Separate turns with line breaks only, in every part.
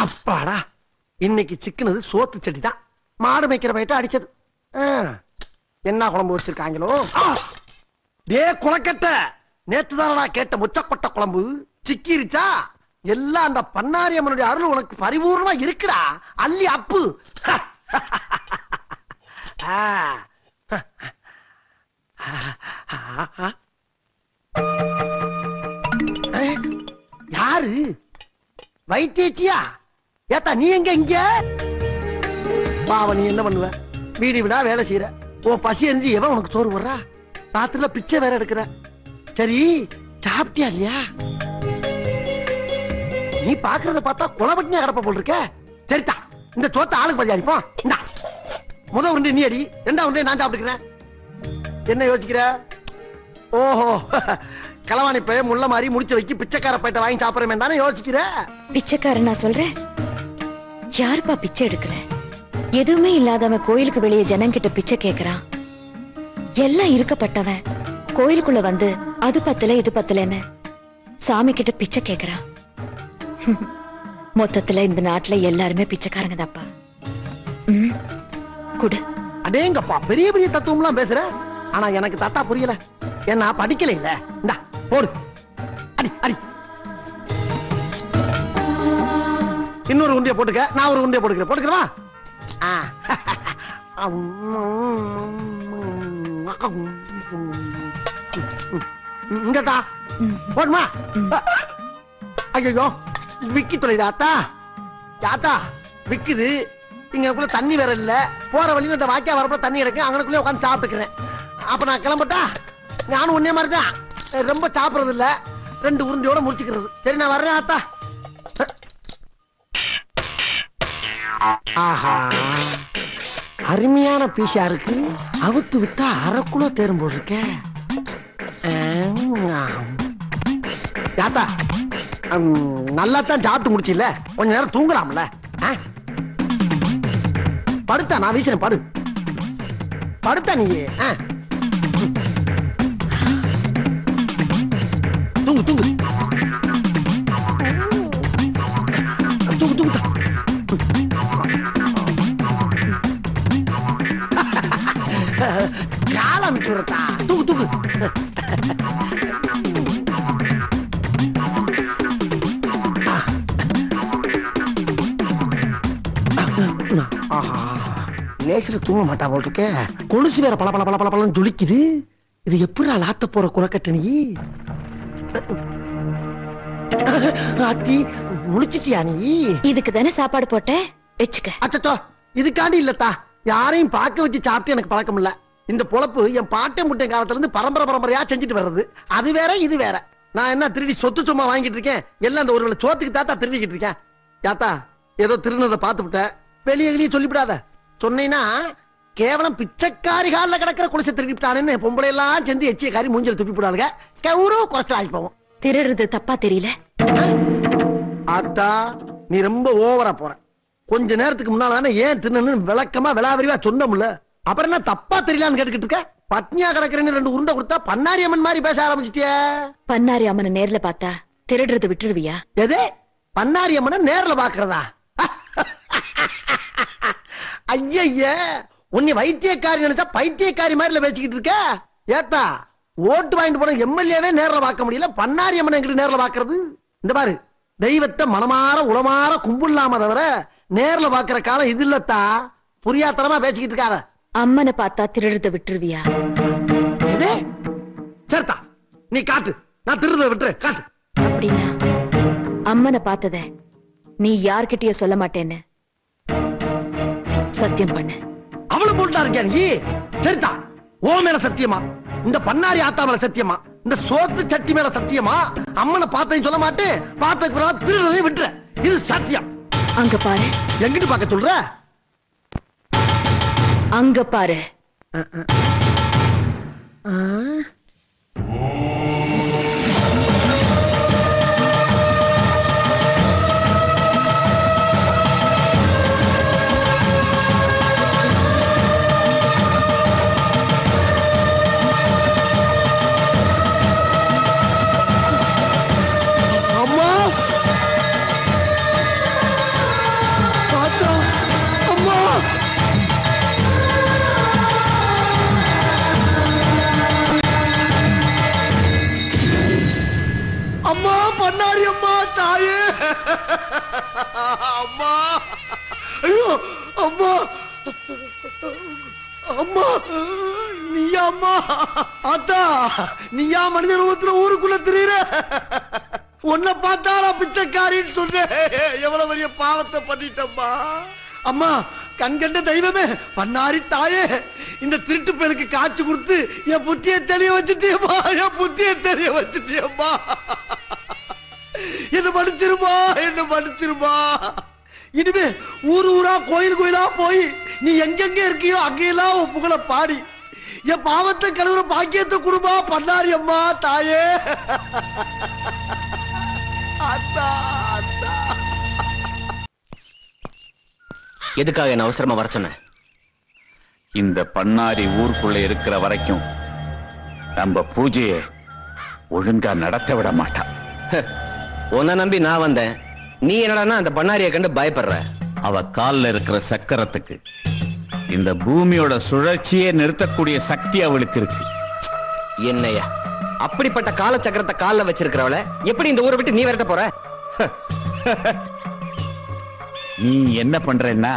அப்பாடா, இன்னைக்கு சிக்கனது சோத்து செடி தான். மாடு மேய்க்கிற பயிட்ட அடிச்சது. என்ன குழம்பு வச்சிருக்காங்களோ? டே குளக்கட்ட, நேத்து தானடா கேட்ட முச்சக்கொட்டை குழம்பு சிக்கிருச்சா? எல்லாம் அந்த பண்ணாரி அம்மனுடைய அருள் உனக்கு பரிபூர்ணமா இருக்குடா. அள்ளி அப்பு. யாரு? வைத்தியச்சியா? ஏத்தா நீ எங்க? இங்க பாவ, நீ என்ன பண்ணுவ? வீடு விடா வேலை செய்யற. ஓ பசி எரிஞ்சு எவன் உனக்கு சோறு போடுறா? ராத்திரில பிச்சை வேற எடுக்கிற. சரி, சாப்பிட்டியா இல்லையா? நீ பாக்குறத பார்த்தா குளப்பட்டினியா கிடப்ப போல் இருக்க. சரிதா, இந்த சோத்த ஆளுக்கு பதி அடிப்போம். இந்தா, முத உருண்டை நீ அடி, ரெண்டா உருண்டை நான் சாப்பிட்டுக்கிறேன். என்ன யோசிக்கிற? ஓஹோ, களவாணி பைய முள்ள மாதிரி முடிச்சு வைக்கி பிச்சைக்கார பையிட்ட வாங்கி சாப்பிடறமே தானே யோசிக்கிற?
பிச்சைக்காரன் நான் சொல்றேன். யாருப்பா பிச்சை எடுக்கிற? எதுவுமே இல்லாதவன் கோயிலுக்கு வெளியே ஜனங்கிட்ட பிச்சை கேக்குறான். எல்லாம் இருக்கப்பட்டவன் கோயிலுக்குள்ள வந்து அது பத்தல இது பத்தலன்னு சாமி கிட்ட பிச்சை கேக்குறான். மொத்தத்துல இந்த நாட்டுல எல்லாருமே பிச்சைக்காரங்க தான்ப்பா. குடு.
அடேங்கப்பா, பெரிய பெரிய தத்துவம் எல்லாம் பேசுற. ஆனா எனக்கு தட்டா புரியல. என்ன படிக்கல இல்ல. இந்தா போடு, அடி அடி. இன்னொரு உண்டிய போட்டுக்க, நான் ஒரு உண்டிய போட்டுக்கிறேன். போட்டுக்கிறவா? இங்கட்டா போடுமா? ஐயோ, விக்கி தொலைதா ஆத்தா? யாத்தா விக்குது. இங்கக்குள்ள தண்ணி வேற இல்ல. போற வழியில இந்த வாக்கியா வரப்ப தண்ணி எடுக்க அங்கனக்குள்ளே உட்காந்து சாப்பிட்டுக்கிறேன். அப்ப நான் கிளம்பட்டா? நானும் ஒன்னே மாதிரி தான், ரொம்ப சாப்பிடுறது இல்ல. 2 உருண்டையோட முடிச்சுக்கிறது. சரி, நான் வர்றேன் ஆத்தா. ஆஹா, அருமையான பீஸா இருக்கு. அவுத்து வித்தா அரைக்குள்ள தேரும் போல் இருக்க. யாத்தா, நல்லா தான் சாப்பிட்டு முடிச்சில்ல, கொஞ்ச நேரம் தூங்கலாம்ல? படுத்தா, நான் வீசுறேன். படு படுத்தா நீ. தூங்கு தூங்கு தூங்கு தூங்கு. காலம் சுரத்தா. தூங்கு தூங்கு. லேசில தூங்க மாட்டா போல் இருக்க. கொலுசு வேற பல பல பல பல பலன்னு ஜொலிக்குது. இது எப்படி லாத்த போற குலக்கட்ட நீ? ஆத்தி, முழிச்சிட்டியா நீ?
இதுக்கு தானே சாப்பாடு போட்டேன், வெச்சுக்க.
அச்சோ, இதுக்காண்டி இல்லத்தா. யாரையும் பார்க்க வச்சு சாப்பிட்டு எனக்கு பழக்கம் இல்ல. இந்த பொழப்பு என் பாட்டை முட்டை காலத்துல இருந்து பரம்பரை பரம்பரையா செஞ்சுட்டு வர்றது. அது வேற இது வேற. நான் என்ன திருடி சொத்து சும்மா வாங்கிட்டு இருக்கேன்? எல்லாம் இந்த ஒரு சோத்துக்கு தாத்தா திருடிக்கிட்டு இருக்கேன். யாத்தா, ஏதோ திருநதை பார்த்து விட்ட, வெளியே சொல்லிவிடாத. சொன்னீங்கன்னா கேவலம் பிச்சைக்காரி காலில் கிடக்கிற குளிச்ச திருடிவிட்டானு பொம்பளை எல்லாம் சேர்ந்து எச்சிய காரி மூஞ்சல் துப்பி போடாளுங்க. கௌரவ குறைச்சல் ஆகி போவோம்.
திருடுறது தப்பா தெரியல?
அத்தா, நீ ரொம்ப ஓவரா போற. கொஞ்ச நேரத்துக்கு முன்னால தானே ஏன் தின்னு விளக்கமா விளாவரிவா சொன்னோம்ல. அப்புறம் என்ன தப்பா தெரியலான்னு கேட்டுக்கிட்டு இருக்க? பட்னியா கிடக்குறேன்னு 2 உருண்டை கொடுத்தா பண்ணாரி அம்மன் மாதிரி பேச ஆரம்பிச்சிட்டிய.
பண்ணாரி அம்மனை நேர்ல பார்த்தா திருடுறது விட்டுருவியா?
எது? பண்ணாரி அம்மனை நேர்ல பாக்குறதா? ஐய, உன்னை வைத்தியக்காரி நினைச்சா பைத்தியக்காரி மாதிரி பேசிக்கிட்டு இருக்க. ஏத்தா, ஓட்டு வாங்கிட்டு போன எம்எல்ஏவே நேர்ல பார்க்க முடியல, பண்ணாரி அம்மனை எங்கிட்ட நேர்ல பாக்குறது? இந்த பாரு, தெய்வத்தை மனமாற உளமாற கும்பிடலாம தவிர நேர்ல பாக்குற காலம் இது இல்லத்தா. புரியாத்தனமா பேசிக்கிட்டு இருக்காத.
அம்மனை பார்த்தா திருடுறத விட்டுருவியா?
எது? சரிதா, நீ காட்டு. நான் திருடுறத விட்டுரு, காட்டு.
அப்படின்னா அம்மனை பார்த்தத நீ யார்கிட்டயும் சொல்ல மாட்டேன்னு சத்தியம் பண்ணு.
அவளு போட்டா இருக்கியா நீ? சரிதா, ஓ மேல சத்தியமா? இந்த பண்ணாரி ஆத்தா மேல சத்தியமா? இந்த சோத்து சட்டி மேல சத்தியமா? அம்மனை பார்த்தேன்னு சொல்ல மாட்டேன். பார்த்ததுக்கு பிறகு திருடுறதையும் விட்டுற. இது சத்தியம்.
அங்க பாரு.
எங்கிட்டு பார்க்க சொல்ற?
அங்க பாரு.
அம்மா பண்ணாரி அம்மா தாயே அம்மா ஐயோ அம்மா அம்மா நீயா அம்மா அத்தா நீயா மனித ரூபத்துல ஊருக்குள்ள திரியிற உன்னை பார்த்தா நான் பிச்சைக்காரின்னு சொன்னேன் எவ்வளவு பெரிய பாவத்தை பண்ணிட்டம்மா அம்மா கண்கண்ட தெய்வமே பண்ணாரி தாயே இந்த திருட்டு பேருக்கு காட்சி கொடுத்து என் புத்திய தெளிய வச்சுட்டியம்மா என் புத்திய தெளிய வச்சுட்டியம்மா என்ன மன்னிச்சிருமா இனிமே ஊரு ஊரா கோயில் கோயிலா போய் நீ எங்கெங்க இருக்கியோ அங்கெல்லாம் உன் புகழ பாடி என் பாவத்தை கழுவுற பாக்கியத்தை குடும்பா பண்ணாரி அம்மா தாயே அத்தா அத்தா
எதுக்காக என்ன அவசரமா வர சொன்ன?
இந்த பண்ணாரி ஊருக்குள்ள இருக்கிற வரைக்கும் நம்ம பூஜையை ஒழுங்கா நடத்த விட மாட்டான்.
உன்னை நம்பி நான் வந்தேன், நீ என்னடான்னா அந்த பண்ணாரியை கண்டு பயப்படுற.
அவ கால்ல இருக்கிற சக்கரத்துக்கு இந்த பூமியோட சுழற்சியே நிறுத்தக்கூடிய சக்தி அவளுக்கு இருக்கு.
என்னையா அப்படிப்பட்ட கால சக்கரத்தை கால்ல வச்சிருக்கிறவள எப்படி இந்த ஊரை விட்டு நீ விரட்ட போற?
நீ என்ன பண்றேன்னா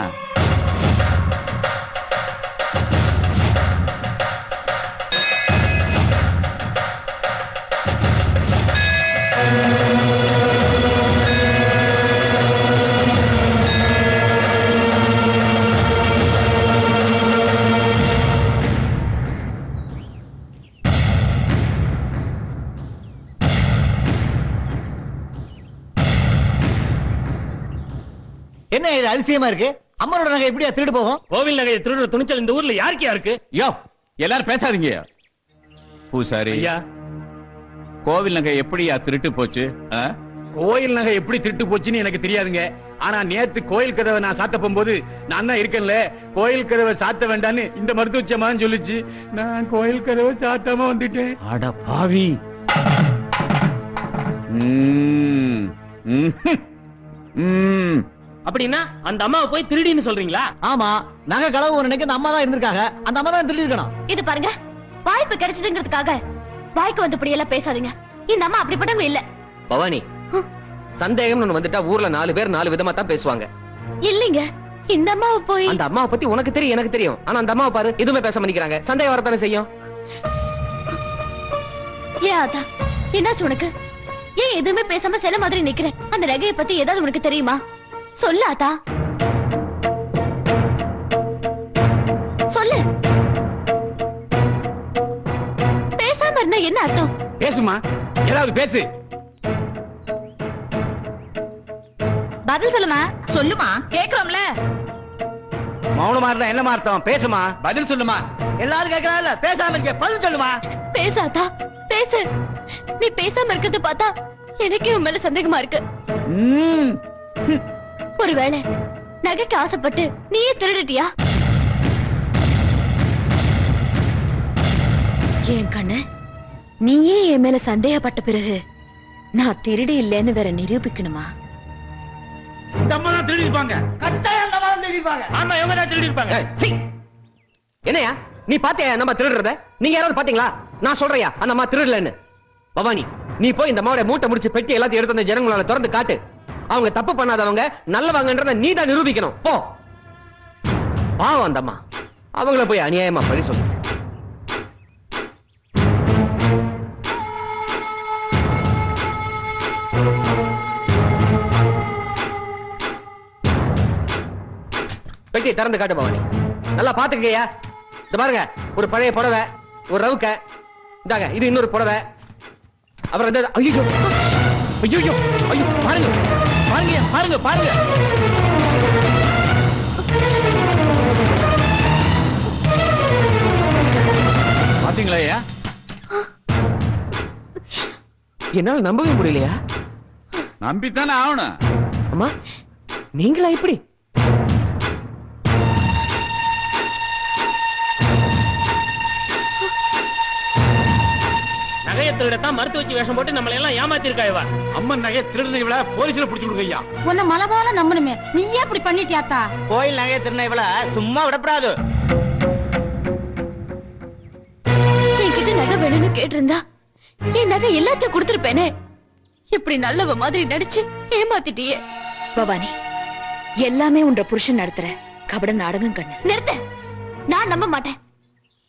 என்ன இது அதிசயமா இருக்கு? அம்மனோட நகை எப்படியா திருடு போகும்?
கோவில் நகையை திருடுற துணிச்சல் இந்த ஊர்ல யாருக்கா இருக்கு?
யோ எல்லாரும் பேசாதீங்க. பூசாரி
ஐயா,
கோவில் நகை எப்படியா திருட்டு போச்சு?
கோயில் நகை எப்படி திருட்டு போச்சுன்னு எனக்கு தெரியாதுங்க. ஆனா நேத்து கோயில் கதவை நான் சாத்த போகும்போது நான் தான் இருக்கேன்ல, கோயில் கதவை சாத்த வேண்டான்னு இந்த மருத்துவச்சமான்னு சொல்லிச்சு. நான் கோயில் கதவை சாத்தாம வந்துட்டேன்.
அட பாவி.
அப்படின்னா அந்த அம்மாவை போய் திருடின்னு சொல்றீங்களா?
ஆமா, நகை களவு ஒரு நினைக்க அந்த அம்மா தான் இருந்திருக்காங்க. அந்த அம்மா தான் திருடி இருக்கணும்.
இது பாருங்க, வாய்ப்பு கிடைச்சதுங்கிறதுக்காக வாய்க்கு வந்தபடி எல்லாம் பேசாதீங்க. இந்த அம்மா அப்படிப்பட்டவங்க இல்ல.
பவானி, சந்தேகம் வந்துட்டா ஊர்ல 4 பேர் 4 விதமா தான் பேசுவாங்க.
இல்லீங்க, இந்த அம்மாவை போய்
அந்த அம்மாவை பத்தி உனக்கு தெரியும், எனக்கு தெரியும். ஆனா அந்த அம்மாவை பாரு, எதுவுமே பேச மாட்டேங்கிறாங்க. சந்தேகம் வரத்தானே செய்யும்.
ஏன் ஆத்தா, என்னாச்சு உனக்கு? ஏன் எதுவுமே பேசாம சில மாதிரி நிக்கிற? அந்த நகையை பத்தி ஏதாவது உனக்கு தெரியுமா? சொல்லு ஆத்தா, சொல்லு. பேசாம இருந்தா என்ன அர்த்தம்?
பேசுமா, ஏதாவது பேசு.
பதில் சொல்லுமா. சொல்லுமா, கேக்குறோம்ல.
மௌனமா இருந்தா என்ன அர்த்தம்? பேசுமா, பதில் சொல்லுமா.
எல்லாரும் கேக்குறாங்கல்ல, பேசாம இருக்க, பதில் சொல்லுமா.
பேசாதா, பேசு. நீ பேசாம இருக்கிறது பார்த்தா எனக்கே உன் மேல சந்தேகமா இருக்கு. ஒருவேளை நகைக்கு ஆசைப்பட்டு நீயே திருடிட்டியா? என் கண்ணு, நீயே என் மேல சந்தேகப்பட்ட பிறகு நான் திருடி இல்லைன்னு வேற நிரூபிக்கணுமா?
இந்த அம்மா தான் திருடி இருப்பாங்க.
கட்டாயம் அந்த அம்மா தான் திருடி இருப்பாங்க.
ஆமா, இவங்க தான் திருடி இருப்பாங்க.
சீ! என்னையா நீ பாத்தியா நம்ம திருடுறத? நீங்க யாராவது பாத்தீங்களா? நான் சொல்றையா அந்த அம்மா திருடலன்னு. பவானி, நீ போய் இந்த அம்மாவோட மூட்டை முடிச்சு பெட்டி எல்லாத்தையும் எடுத்து அந்த ஜனங்களால திறந்து காட்டு. அவங்க தப்பு பண்ணாதவங்க நல்லவங்கன்றத நீ தான் நிரூபிக்கணும். போ. பாவம் அந்த அம்மா, அவங்கள போய் அநியாயமா பழி சொல்லு. பெட்டி திறந்து காட்டு பவானி. நல்லா பாத்துக்கையா. இந்த பாருங்க, ஒரு பழைய புடவை, ஒரு ரவுக்க, இந்தாங்க இது இன்னொரு புடவை, அப்புறம் இந்த ஐயோ ஐயோ ஐயோ பாருங்க பாருங்க பாருங்க பாருங்க.
பாத்தீங்களா ஐயா?
என்னால நம்பவே முடியலையா?
நம்பித்தானே ஆகணும்.
அம்மா, நீங்களா இப்படி?
நகையை திருடத்தான் மருத்துவ வச்சு வேஷம் போட்டு நம்மளை எல்லாம் ஏமாத்திருக்கா இவ. அம்மன் நகையை திருடுன இவள போலீஸ்ல புடிச்சு விடுங்க ஐயா.
உன்னை மலை போல நம்பணுமே, நீயே இப்படி பண்ணிட்டியாத்தா?
கோயில் நகையை திருடின இவள சும்மா விடப்படாது.
என்கிட்ட நகை வேணும்னு கேட்டிருந்தா என் நகை எல்லாத்தையும் கொடுத்திருப்பேனே.
இப்படி நல்லவ மாதிரி நடிச்சு ஏமாத்திட்டியே.
பவானி, எல்லாமே உன்ற புருஷன் நடத்துற கபட நாடகம் கண்ணு.
நிறுத்த. நான் நம்ப மாட்டேன்.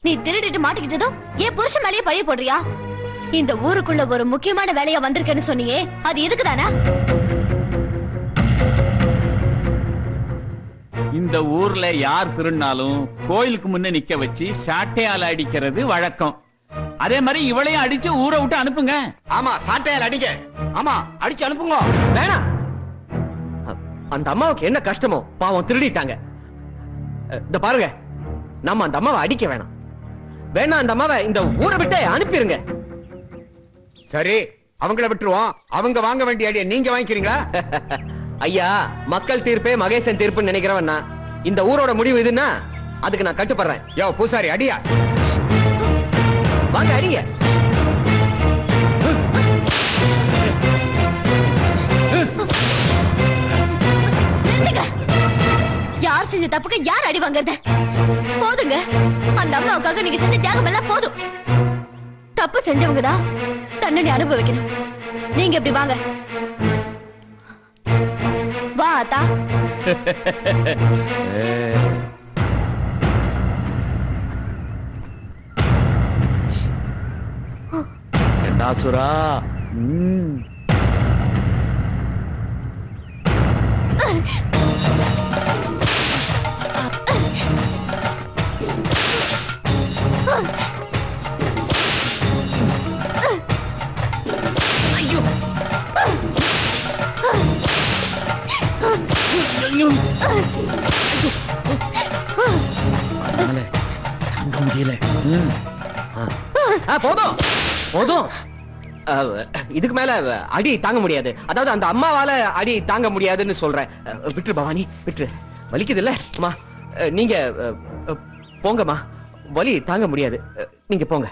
நீ திருடிட்டு மாட்டிக்கிட்டதும் என் புருஷன் மேலேயே பழிய போடுறியா? இந்த ஊருக்குள்ள ஒரு முக்கியமான வேலையா வந்திருக்கேன்னு சொன்னியே, அது எதுக்குதானா?
இந்த ஊர்ல யார் திருநாளும் கோயிலுக்கு முன்ன நிக்க வச்சு சாட்டையால அடிக்கிறது வழக்கம். அதே மாதிரி இவளையும் அடிச்சு ஊரை விட்டு அனுப்புங்க.
ஆமா, சாட்டையால் அடிங்க. ஆமா, அடிச்சு அனுப்புங்க.
வேணாம். அந்த அம்மாவுக்கு என்ன கஷ்டமோ பாவம், திருடிட்டாங்க. இந்த பாருங்க, நம்ம அந்த அம்மாவை அடிக்க வேணாம். வேணா அந்த அம்மாவை இந்த ஊரை விட்டு அனுப்பிருங்க.
சரி, அவங்கள விட்டுருவோம். அவங்க வாங்க வேண்டிய அடியை நீங்க வாங்கிக்கிறீங்களா?
ஐயா, மக்கள் தீர்ப்பே மகேசன் தீர்ப்புன்னு நினைக்கிறவன் நான். இந்த ஊரோட முடிவு இதுன்னா அதுக்கு நான் கட்டுப்படுறேன்.
யோ பூசாரி, அடியா.
வாங்க அடிங்க.
நிறுத்துங்க. யார் செஞ்ச தப்புக்கு யார் அடி வாங்குறது? போதுங்க. அந்த அம்மாவுக்காக நீங்க செஞ்ச தியாகம் எல்லாம் போதும். தப்பு செஞ்சவங்க தான் தண்டனை அனுபவிக்கணும். நீங்க இப்படி வாங்க. வா அத்தா.
கண்ணாசுரா, தாங்க முடியல.
போதும் போதும். இதுக்கு மேல அடி தாங்க முடியாது. அதாவது அந்த அம்மாவால அடி தாங்க முடியாதுன்னு சொல்றேன். விட்டு பவானி, விட்டு. வலிக்குது இல்ல அம்மா? நீங்க போங்கம்மா, வலி தாங்க முடியாது. நீங்க போங்க.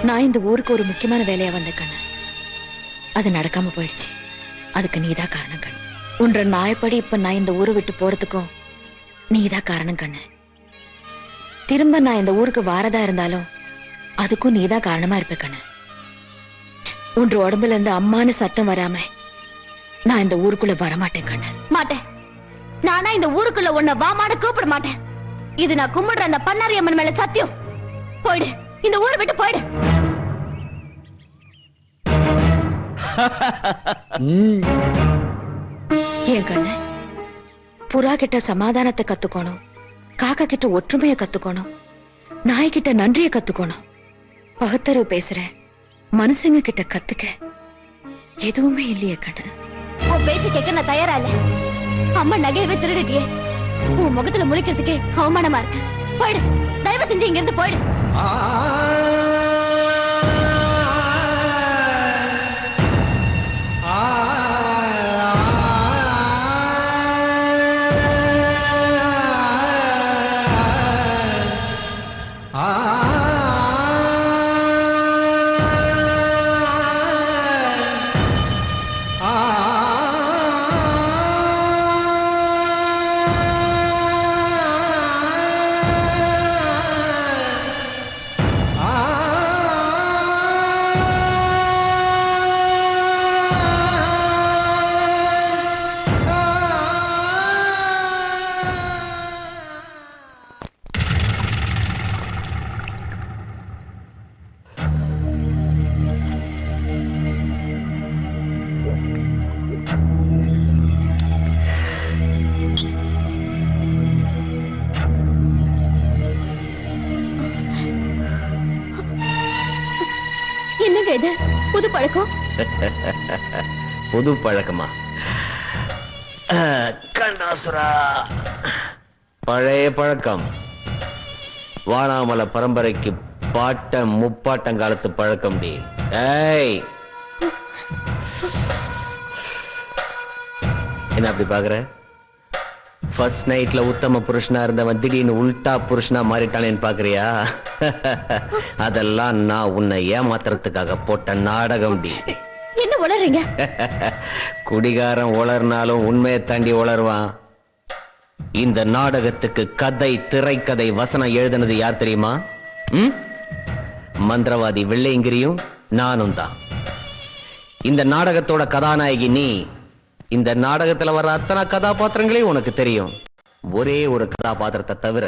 நான் இந்த ஊருக்கு ஒரு முக்கியமான வேலையா வந்த கண்ணு. அது நடக்காம போயிடுச்சு. அதுக்கு நீதான் காரணம் கண்ணு. உன்ற நாயப்படி இப்ப நான் இந்த ஊரை விட்டு போறதுக்கும் நீதான் காரணம் கண்ணு. திரும்ப நான் இந்த ஊருக்கு வாரதா இருந்தாலும் அதுக்கும் நீதான் காரணமா இருப்ப கண்ணு. உன்ற உடம்புல இருந்து அம்மானு சத்தம் வராம நான் இந்த ஊருக்குள்ள வரமாட்டேன் கண்ணு.
மாட்டேன். நானா இந்த ஊருக்குள்ள உன்னை வாமாட கூப்பிட மாட்டேன். இது நான் கும்பிடுற அந்த பண்ணாரி அம்மன் மேல சத்தியம். போயிடு, இந்த ஊரை விட்டு போயிடு.
ஏன் கண்ணு, புறா கிட்ட சமாதானத்தை கத்துக்கணும், காக்கா கிட்ட ஒற்றுமைய கத்துக்கணும், நாய்கிட்ட நன்றிய கத்துக்கணும். பகுத்தறிவு பேசுற மனுஷங்க கிட்ட கத்துக்க எதுவுமே இல்லையே கண்ணு.
உன் பேச்சு கேட்க நான் தயாரா இல்ல. அம்மா நகையவே திருடிட்டியே. உன் முகத்துல முழிக்கிறதுக்கே அவமானமா இருக்கு. போயிடு, தயவு செஞ்சு இங்க இருந்து போயிடு. என்னங்க இது புது பழக்கம்?
புது பழக்கமா? கண்ணாசுரா, பழைய பழக்கம். வானாமல பரம்பரைக்கு பாட்ட முப்பாட்டங்காலத்து பழக்கம். டி ஏய், என்ன அப்படி பாக்குற? ஃபர்ஸ்ட் நைட்ல உத்தம புருஷனா இருந்தவன் திடீர்னு உல்டா புருஷனா மாறிட்டானேன்னு பாக்குறியா? அதெல்லாம் நான் உன்னை ஏமாத்துறதுக்காக போட்ட நாடகம். டி
என்ன உளறீங்க?
குடிகாரன் உளர்னாலும் உண்மையை தாண்டி உளருவான். இந்த நாடகத்துக்கு கதை, திரைக்கதை, வசனம் எழுதினது யார் தெரியுமா? மந்திரவாதி வெள்ளையங்கிரியும் நானும் தான். இந்த நாடகத்தோட கதாநாயகி நீ. இந்த நாடகத்துல வர அத்தனை கதாபாத்திரங்களையும் உனக்கு தெரியும். ஒரே ஒரு கதாபாத்திரத்தை தவிர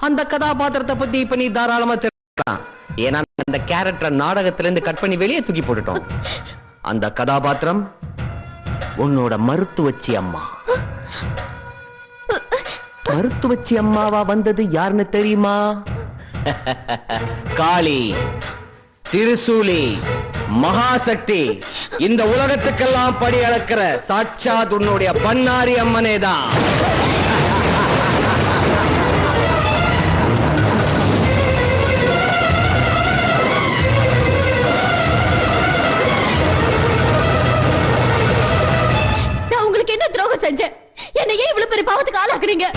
அந்த கதாபாத்திரத்தை பத்தி இப்ப நீ தாராளமா தெரிஞ்சுக்கலாம். ஏன்னா அந்த கேரக்டர் நாடகத்துல இருந்து கட் பண்ணி வெளியே தூக்கி போட்டுட்டோம். அந்த கதாபாத்திரம் உன்னோட மருத்துவச்சி அம்மா. மருத்துவச்சி அம்மாவா வந்தது யாருன்னு தெரியுமா? காளி, திருசூலி, மகாசக்தி, இந்த உலகத்துக்கெல்லாம் படி அளக்கிற சாட்சாத் உன்னுடைய பண்ணாரி அம்மனே தான்.
நான் உங்களுக்கு என்ன துரோகம் செஞ்சேன்? என்ன ஏன் இவ்வளவு பெரிய பாவத்துக்கு ஆளாக்குறீங்க?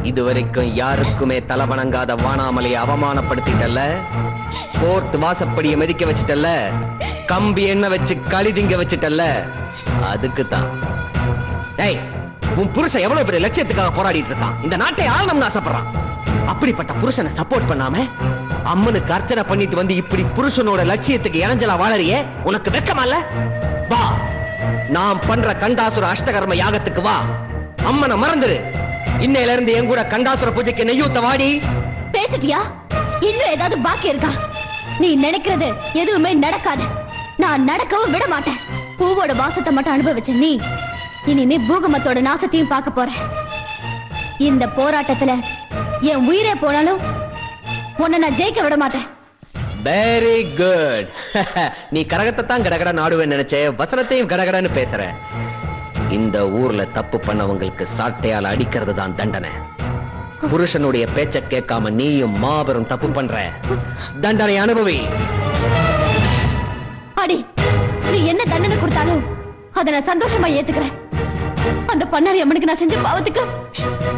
இதுவரைக்கும் யாருக்குமே தலை வணங்காத வானாமலையை அவமானப்படுத்திட்டல்ல, கோர்ட் வாசப்படியை மதிக்க வச்சிட்டல்ல, கம்பி எண்ணெய் வச்சு களி திங்க வச்சிட்டல்ல, அதுக்கு தான். டேய், உன் புருஷன் எவ்வளவு பெரிய லட்சியத்துக்காக போராடிட்டு இருக்கான். இந்த நாட்டை ஆளணும்னு ஆசைப்படுறான். அப்படிப்பட்ட புருஷனை சப்போர்ட் பண்ணாம அம்மனுக்கு அர்ச்சனை பண்ணிட்டு வந்து இப்படி புருஷனோட லட்சியத்துக்கு இணைஞ்சலா வாழறியே, உனக்கு வெக்கமா இல்ல? வா, நாம் பண்ற கண்டாசுர அஷ்டகர்ம யாகத்துக்கு வா. அம்மனை மறந்துரு. இன்னையில இருந்து என் கூட கண்டாசுர பூஜைக்கு நெய்யூத்த வாடி.
பேசிட்டியா? இன்னும் ஏதாவது பாக்கி இருக்கா? நீ நினைக்கிறது எதுவுமே நடக்காது. நான் நடக்கவும் விட மாட்டேன். பூவோட வாசத்தை மட்டும் அனுபவிச்ச நீ இனிமே பூகமத்தோட நாசத்தையும் பார்க்க போற. இந்த போராட்டத்துல என் உயிரே போனாலும் உன்னை நான் ஜெயிக்க விட மாட்டேன்.
Very good. நீ கரகத்தை தான் கடகட நாடுவேன்னு நினைச்சே, வசனத்தையும் கடகடன்னு பேசுற. இந்த ஊர்ல தப்பு பண்ணவங்களுக்கு சாட்டையால் அடிக்கிறது தான் தண்டனை. புருஷனுடைய பேச்ச கேட்காம நீயும் மாபெரும் தப்பு பண்ற. தண்டனை அனுபவி.
அடி, நீ என்ன தண்டனை கொடுத்தாலும் அதை நான் சந்தோஷமா ஏத்துக்கிறேன். அந்த பண்ணாரி அம்மனுக்கு நான் செஞ்ச பாவத்துக்கு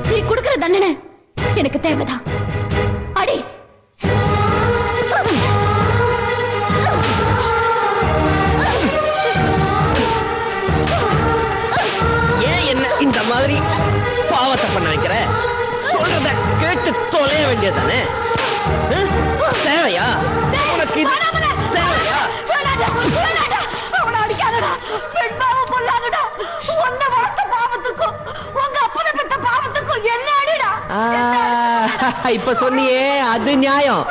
நீ கொடுக்கிற தண்டனை எனக்கு தேவைதான். அடி.
ஏன் என்ன இந்த மாதிரி பாவத்தை பண்ண வைக்கிற? சொல்றத கேட்டு தொலைய வேண்டியதானே? தேவையா உனக்கு இது? தேவையா? இப்ப சொன்னியே அது நியாயம்.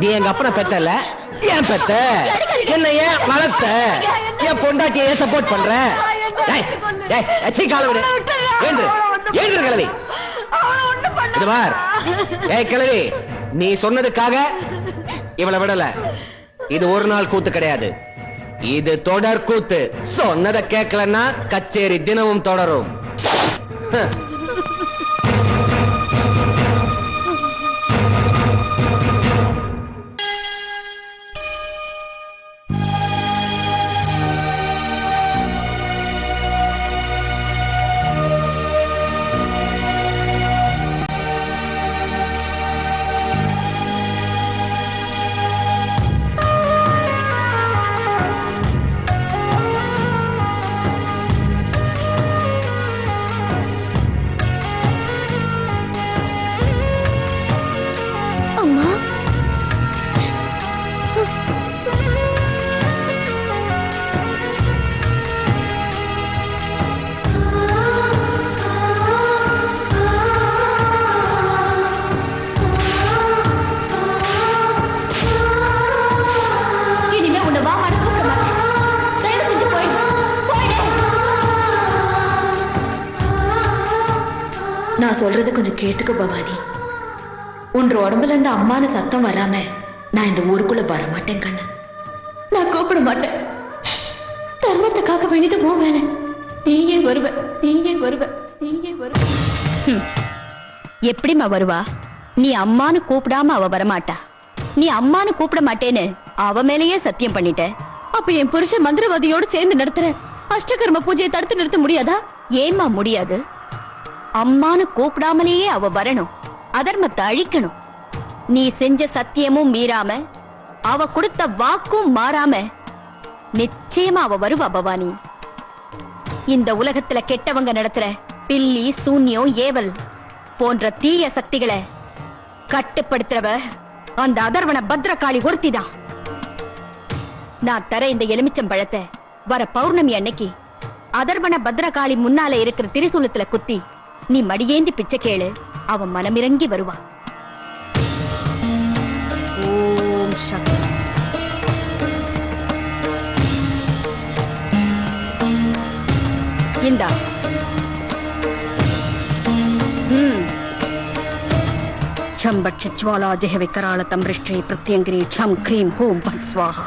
நீ எங்க அப்பனை பெத்தல, ஏன் பெத்த? என்ன ஏன் வளர்த்த? என் பொண்டாட்டியை சப்போர்ட் பண்ற? கிழவி, இது பார். ஏய் கிழவி, நீ சொன்னதுக்காக இவளை விடல. இது ஒரு நாள் கூத்து கிடையாது, இது தொடர் கூத்து. சொன்னதை கேட்கலன்னா கச்சேரி தினமும் தொடரும்.
நான் சொல்றது கொஞ்சம் கேட்டுக்கோ பவானி. உன் உடம்புல இருந்து அம்மான சத்தம் வராம நான் இந்த ஊருக்குள்ள வர மாட்டேன் கண்ணு.
நான் கூப்பிட மாட்டேன். தர்மத்தை காக்க வேண்டியது போ வேலை. நீயே வருவ, நீயே வருவ, நீயே வருவ. எப்படிமா வருவா? நீ அம்மானு கூப்பிடாம அவ வரமாட்டா. நீ அம்மானு கூப்பிட மாட்டேன்னு அவ மேலேயே சத்தியம் பண்ணிட்ட. அப்ப என் புருஷன் மந்திரவாதியோடு சேர்ந்து நடத்துற அஷ்டகர்ம பூஜையை தடுத்து நிறுத்த முடியாதா? ஏமா முடியாது? அம்மானு கூப்பிடாமலேயே அவ வரணும், அதர்மத்தை அழிக்கணும். நீ செஞ்ச சத்தியமும் மீறாம, அவ கொடுத்த வாக்கும் மாறாம நிச்சயமா அவ வருவா பவானி. இந்த உலகத்துல கெட்டவங்க நடத்துற பில்லி, சூன்யம், ஏவல் போன்ற தீய சக்திகளை கட்டுப்படுத்துறவ அந்த அதர்வன பத்ரகாளி ஒருத்திதான். நான் தர இந்த எலுமிச்சம் பழத்தை வர பௌர்ணமி அன்னைக்கு அதர்வன பத்ரகாளி முன்னால இருக்கிற திரிசூலத்துல குத்தி நீ மடியேந்தி பிச்சை கேளு, அவன் மனமிறங்கி வருவான். ஓம் சக்தி. இந்தா. ஜம்பட்சஜ்வாலா ஜெய விக்கராள தம்பிருஷ்டே பிரத்யங்கிரி ஷம் க்ரீம் ஹோம் பட் ஸ்வாஹா.